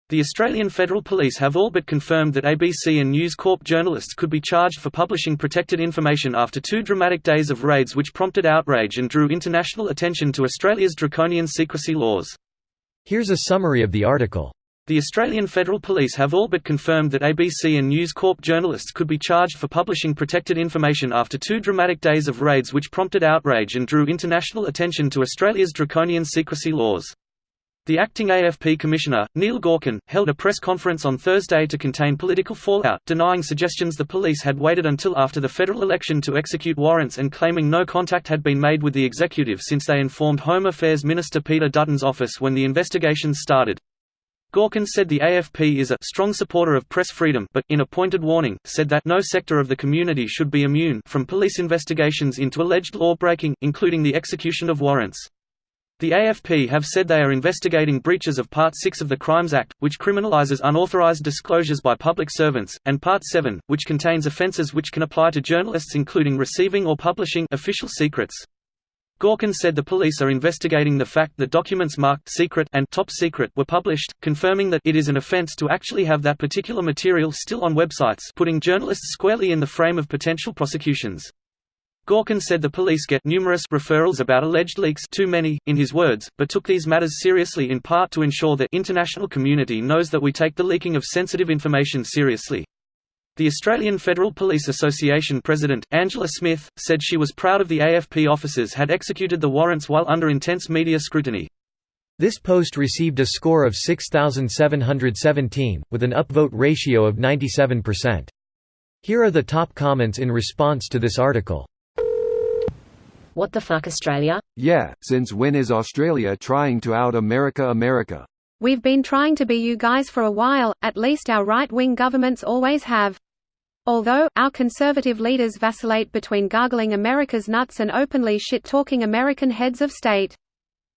The Australian Federal Police have all but confirmed that ABC and News Corp journalists could be charged for publishing protected information after 2 dramatic days of raids which prompted outrage and drew international attention to Australia's draconian secrecy laws. Here's a summary of the article. The Australian Federal Police have all but confirmed that ABC and News Corp journalists could be charged for publishing protected information after 2 dramatic days of raids which prompted outrage and drew international attention to Australia's draconian secrecy laws. The acting AFP Commissioner, Neil Gorkin, held a press conference on Thursday to contain political fallout, denying suggestions the police had waited until after the federal election to execute warrants and claiming no contact had been made with the executive since they informed Home Affairs Minister Peter Dutton's office when the investigations started. Gorkin said the AFP is a strong supporter of press freedom but, in a pointed warning, said that no sector of the community should be immune from police investigations into alleged law-breaking, including the execution of warrants. The AFP have said they are investigating breaches of Part 6 of the Crimes Act, which criminalises unauthorised disclosures by public servants, and Part 7, which contains offences which can apply to journalists including receiving or publishing official secrets. Gorkin said the police are investigating the fact that documents marked secret and top secret were published, confirming that it is an offence to actually have that particular material still on websites, putting journalists squarely in the frame of potential prosecutions. Gorkin said the police get numerous referrals about alleged leaks, too many, in his words, but took these matters seriously in part to ensure the international community knows that we take the leaking of sensitive information seriously. The Australian Federal Police Association president, Angela Smith, said she was proud of the AFP officers had executed the warrants while under intense media scrutiny. This post received a score of 6,717, with an upvote ratio of 97%. Here are the top comments in response to this article. What the fuck, Australia? Yeah, since when is Australia trying to out America? We've been trying to be you guys for a while, at least our right-wing governments always have. Although, our conservative leaders vacillate between gargling America's nuts and openly shit-talking American heads of state.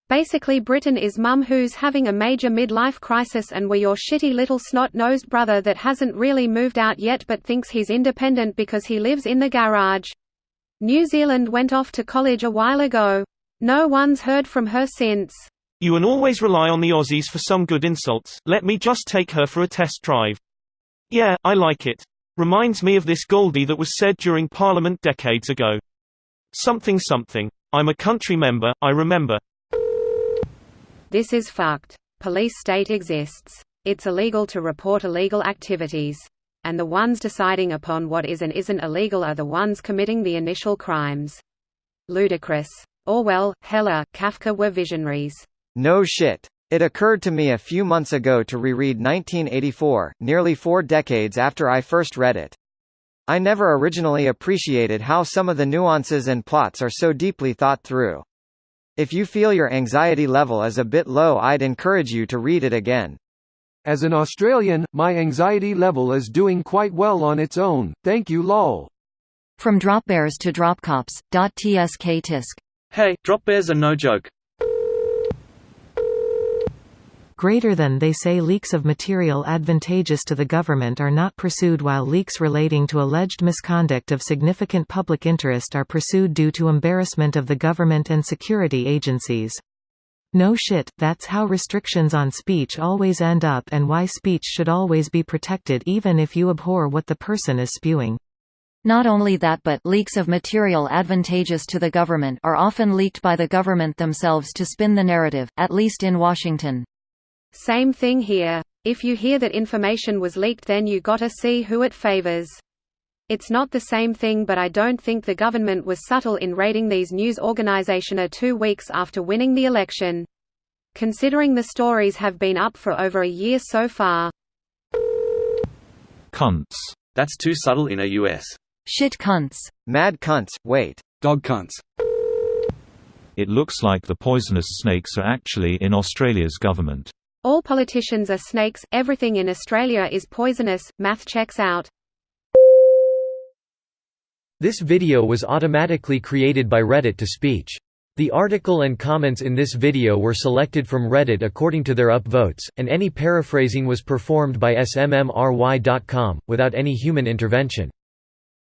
Basically Britain is mum who's having a major midlife crisis and we're your shitty little snot-nosed brother that hasn't really moved out yet but thinks he's independent because he lives in the garage. New Zealand went off to college a while ago. No one's heard from her since. You and always rely on the Aussies for some good insults. Let me just take her for a test drive. Yeah, I like it. Reminds me of this Goldie that was said during Parliament decades ago. Something something. I'm a country member, I remember. This is fucked. Police state exists. It's illegal to report illegal activities. And the ones deciding upon what is and isn't illegal are the ones committing the initial crimes. Ludicrous. Orwell, Heller, Kafka were visionaries. No shit. It occurred to me a few months ago to reread 1984, nearly 4 decades after I first read it. I never originally appreciated how some of the nuances and plots are so deeply thought through. If you feel your anxiety level is a bit low, I'd encourage you to read it again. As an Australian, my anxiety level is doing quite well on its own, thank you lol. From dropbears to dropcops. Tsk tisk. Hey, drop bears are no joke. Greater than they say leaks of material advantageous to the government are not pursued while leaks relating to alleged misconduct of significant public interest are pursued due to embarrassment of the government and security agencies. No shit, that's how restrictions on speech always end up and why speech should always be protected even if you abhor what the person is spewing. Not only that, but leaks of material advantageous to the government are often leaked by the government themselves to spin the narrative, at least in Washington. Same thing here. If you hear that information was leaked, then you gotta see who it favors. It's not the same thing, but I don't think the government was subtle in raiding these news organizations 2 weeks after winning the election. Considering the stories have been up for over a year so far. Cunts. That's too subtle in a US. Shit cunts. Mad cunts, wait. Dog cunts. It looks like the poisonous snakes are actually in Australia's government. All politicians are snakes, everything in Australia is poisonous, math checks out. This video was automatically created by Reddit to speech. The article and comments in this video were selected from Reddit according to their upvotes, and any paraphrasing was performed by smmry.com, without any human intervention.